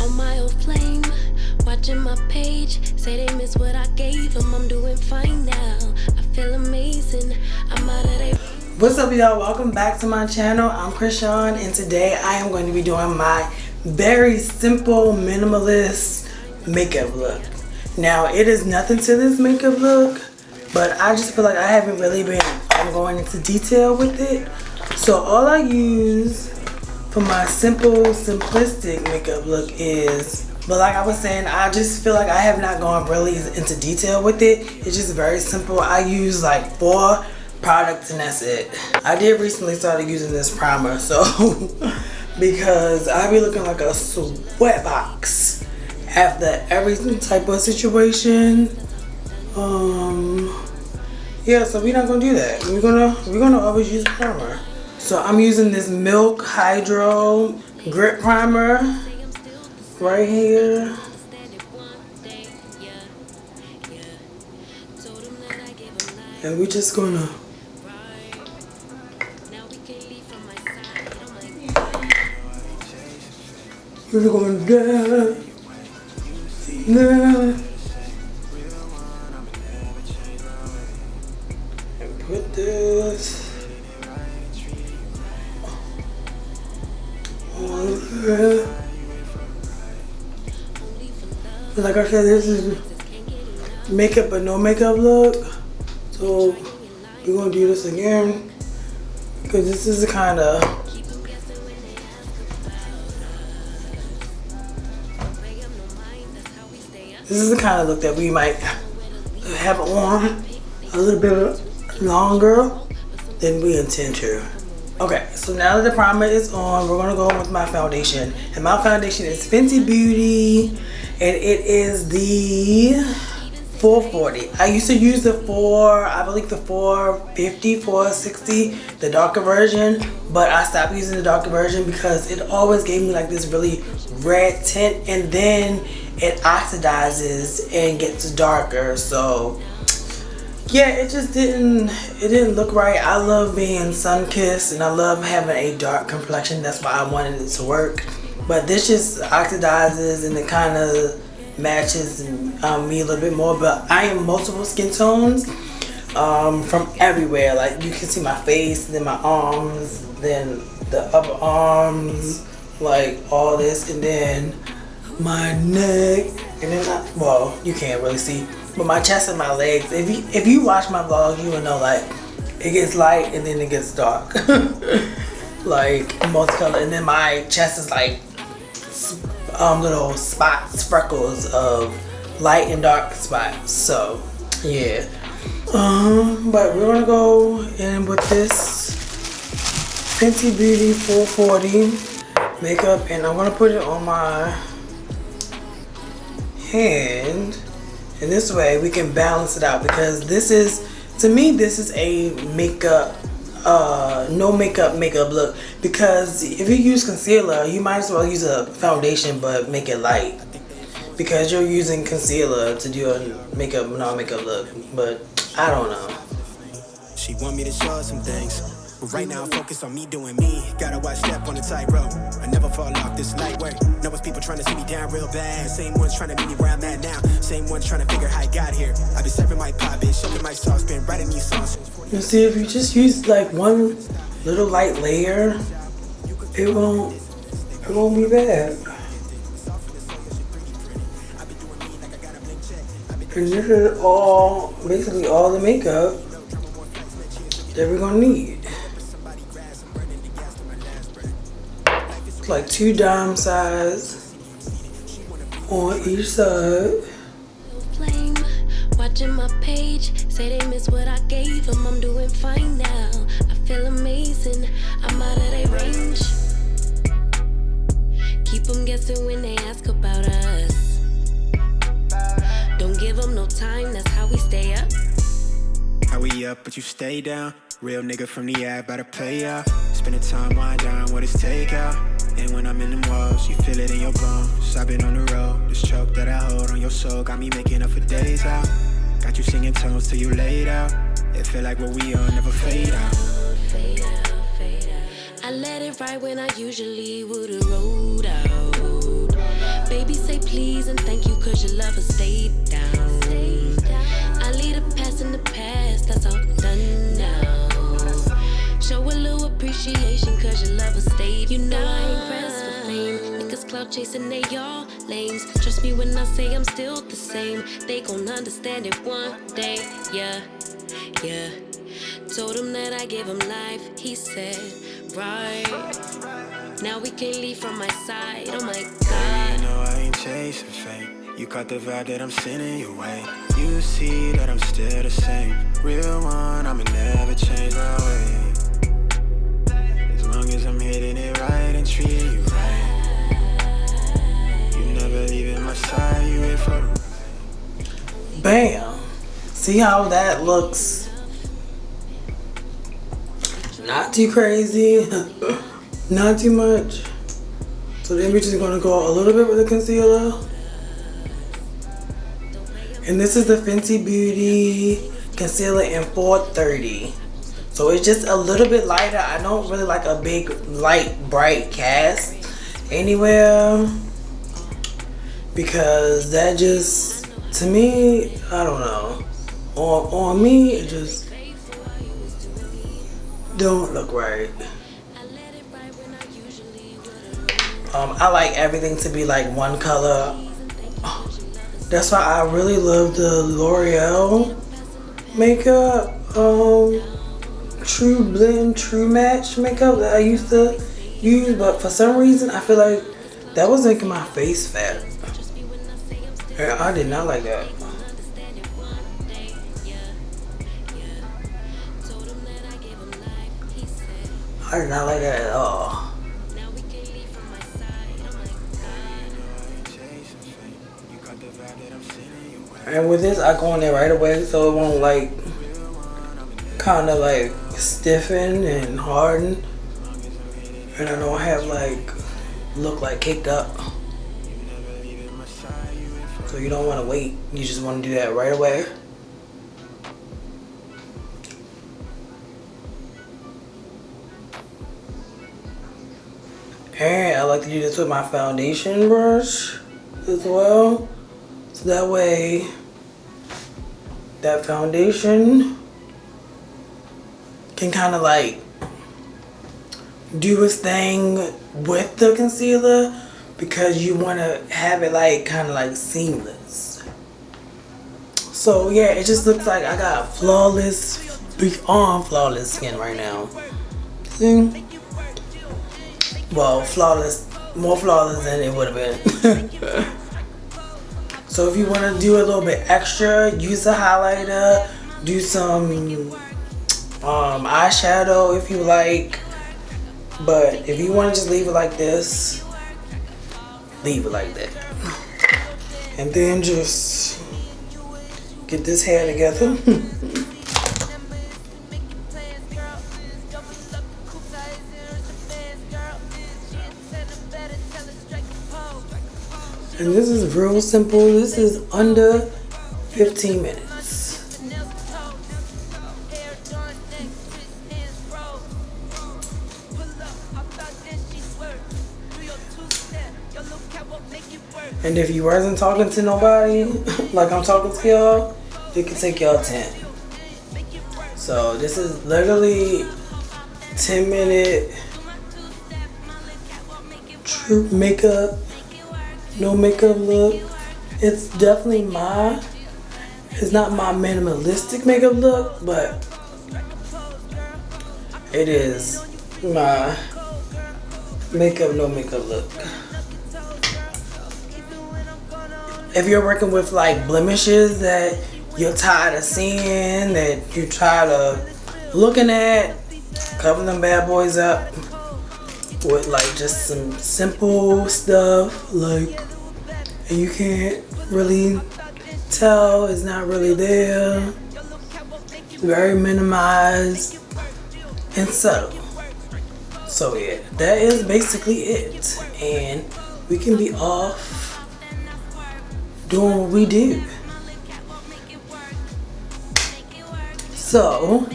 on my old flame, watching my page, say they miss what I gave them. I'm doing fine now, I feel amazing, I'm out of there. What's up, y'all? Welcome back to my channel. I'm Crisean, and today I am going to be doing my very simple minimalist makeup look. Now, it is nothing to this makeup look, but I just feel like I haven't really been going into detail with it. So all I use for my simple, simplistic makeup look is, but like I was saying, I just feel like I have not gone really into detail with it. It's just very simple. I use like 4 products and that's it. I did recently started using this primer, so because I be looking like a sweat box after every type of situation. Yeah, so we're not gonna do that. We're gonna always use primer. So I'm using this Milk Hydro Grip Primer right here. And we're just gonna and put this on there. Like I said, this is makeup but no makeup look. So we're gonna do this again because this is the kind of look that we might have on a little bit longer than we intend to. Okay, so now that the primer is on, we're gonna go with my foundation. And my foundation is Fenty Beauty, and it is the 440. I used to use the 450, 460, the darker version, but I stopped using the darker version because it always gave me like this really red tint, and then it oxidizes and gets darker. So yeah, it didn't look right. I love being sun-kissed and I love having a dark complexion. That's why I wanted it to work. But this just oxidizes and it kind of matches me a little bit more. But I am multiple skin tones from everywhere. Like you can see my face, then my arms, then the upper arms, like all this, and then my neck, and then well, you can't really see, but my chest and my legs. If you watch my vlog, you will know like it gets light and then it gets dark, like multicolor. And then my chest is like little spots, freckles of light and dark spots. So yeah, but we're gonna go in with this Fenty Beauty 440 makeup, and I'm gonna put it on my hand, and this way we can balance it out, because this is, to me, this is a makeup no makeup look. Because if you use concealer, you might as well use a foundation but make it light, because you're using concealer to do a makeup non-makeup look. But I don't know, she want me to show her some things, but right now focus on me doing me. Gotta watch step on the tightrope. I never fall off this lightweight. Know it's people trying to see me down real bad. Same ones trying to meet me where I'm at now. Same ones trying to figure how I got here. I been serving my pop, bitch, shoving my sauce, been writing these songs. You see, if you just use like one little light layer, it won't be bad. And this is basically all the makeup that we're gonna need. It's like 2 dime size on each side. Flame, watching my page, say they miss what I gave them. I'm doing fine now, I feel amazing, I'm out of their range. Keep them guessing when they ask about us. Don't give them no time, that's how we stay up. How we up, but you stay down. Real nigga from the app, better pay off. Spending time wind down, what is takeout? And when I'm in them walls, you feel it in your bones. I've been on the road, this choke that I hold on your soul got me making up for days out. Got you singing tones till you laid out. It feel like what we are never fade out. Fade out, fade out. I let it ride when I usually would've rolled out. Baby, please and thank you, cause your lover stayed down. I leave the past in the past, that's all done now. Show a little appreciation, cause your lover stayed. You know I ain't pressed for fame. Niggas clout chasing, they all lames. Trust me when I say I'm still the same. They gon' understand it one day, yeah, yeah. Told him that I gave him life, he said, right. Now we can't leave from my side, oh my God. You know I ain't chasing fame. You caught the vibe that I'm sending your way. You see that I'm still the same. Real one, I'ma never change my way. As long as I'm hitting it right and treating you right. You never leaving my side, you in for the Bam. See how that looks? Not too crazy. Not too much. So then we're just gonna go a little bit with the concealer. And this is the Fenty Beauty concealer in 430. So it's just a little bit lighter. I don't really like a big, light, bright cast anywhere. Because that just, to me, I don't know. On me, it just don't look right. I like everything to be like one color. That's why I really love the L'Oreal makeup, True Blend, True Match makeup that I used to use, but for some reason I feel like that was making my face fat. And I did not like that. I did not like that at all. And with this, I go in there right away so it won't like kind of like stiffen and harden, and I don't have like look like caked up. So you don't want to wait, you just want to do that right away. And I like to do this with my foundation brush as well. So that way, that foundation can kind of like do its thing with the concealer, because you want to have it like kind of like seamless. So yeah, it just looks like I got flawless, beyond flawless skin right now. See? Well, flawless, more flawless than it would have been. So if you want to do a little bit extra, use a highlighter, do some eyeshadow if you like. But if you want to just leave it like this, leave it like that. And then just get this hair together. And this is real simple. This is under 15 minutes. And if you wasn't talking to nobody, like I'm talking to y'all, it could take y'all 10. So this is literally 10-minute true makeup. No makeup look. It's definitely it's not my minimalistic makeup look, but it is my makeup, no makeup look. If you're working with like blemishes that you're tired of seeing, that you're tired of looking at, cover them bad boys up with like just some simple stuff, like, and you can't really tell, it's not really there, very minimized and subtle. So yeah, that is basically it, and we can be off doing what we do. So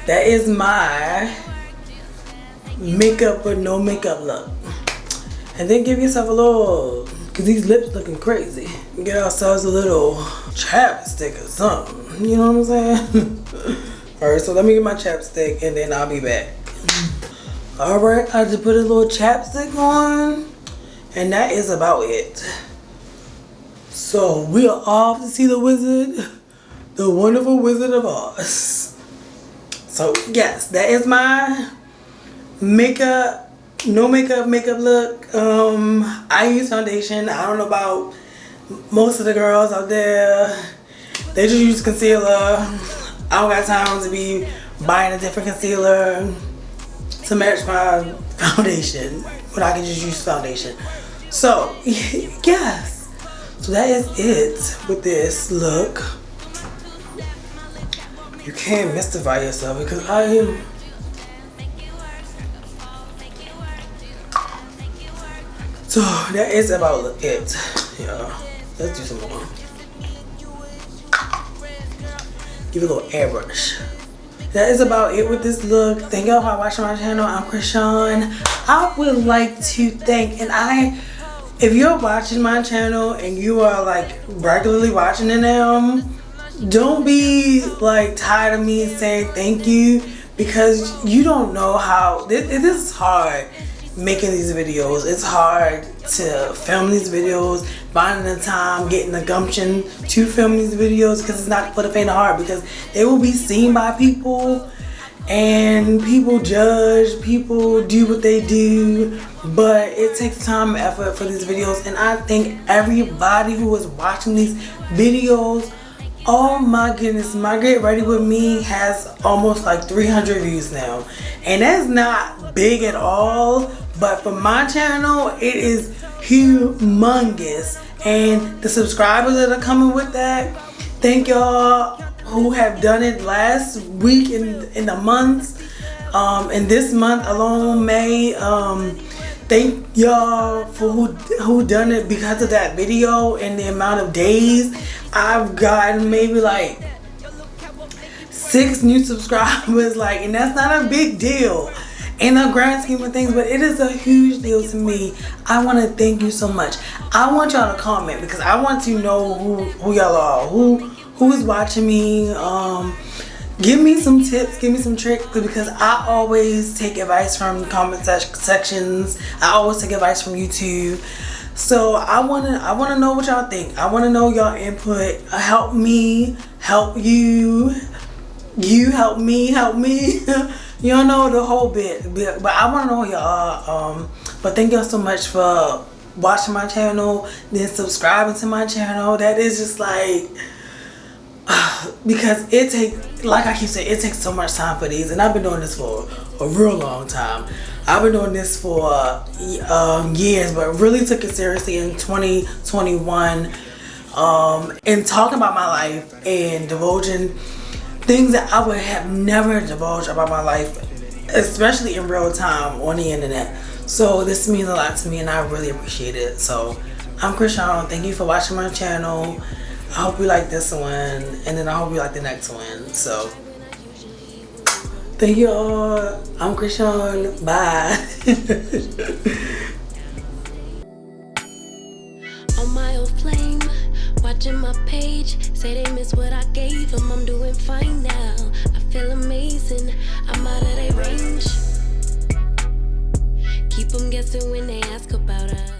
that is my makeup or no makeup look. And then give yourself a little Cause these lips looking crazy. Get ourselves a little chapstick or something. You know what I'm saying? Alright, so let me get my chapstick and then I'll be back. Alright, I just put a little chapstick on. And that is about it. So we are off to see the wizard. The wonderful Wizard of Oz. So yes, that is my makeup, no makeup look. I use foundation. I don't know about most of the girls out there. They just use concealer. I don't got time to be buying a different concealer to match my foundation, but I can just use foundation. So yes, so that is it with this look. You can't mystify yourself because I am. So that is about it. Yeah, let's do some more. Give it a little airbrush. That is about it with this look. Thank y'all for watching my channel. I'm Crisean. I would like to thank, if you're watching my channel and you are like regularly watching it now, don't be like tired of me saying thank you, because you don't know how this is hard making these videos. It's hard to film these videos, finding the time, getting the gumption to film these videos, because it's not for the faint of heart, because they will be seen by people and people judge, people do what they do, but it takes time and effort for these videos. And I thank everybody who is watching these videos. Oh my goodness, my Get Ready With Me has almost like 300 views now. And that's not big at all, but for my channel, it is humongous. And the subscribers that are coming with that, thank y'all who have done it last week in the months. And this month alone, May, thank y'all for who done it because of that video and the amount of days. I've gotten maybe like 6 new subscribers, like, and that's not a big deal in the grand scheme of things, but it is a huge deal to me. I want to thank you so much. I want y'all to comment because I want to know who y'all are, who is watching me. Give me some tips, give me some tricks, because I always take advice from comment sections. I always take advice from YouTube. So I wanna know what y'all think. I wanna know y'all input. Help me, help you. You help me, help me. You don't know the whole bit, but I wanna know y'all. But thank y'all so much for watching my channel, then subscribing to my channel. That is just like, because it takes, like I keep saying, it takes so much time for these, and I've been doing this for a real long time. I've been doing this for years, but really took it seriously in 2021, and talking about my life and divulging things that I would have never divulged about my life, especially in real time on the internet. So this means a lot to me, and I really appreciate it. So I'm Crisean. Thank you for watching my channel. I hope you like this one, and then I hope you like the next one. So thank you all. I'm Crisean. Bye. On my old flame, watching my page, say they miss what I gave them. I'm doing fine now. I feel amazing. I'm out of their range. Keep them guessing when they ask about us.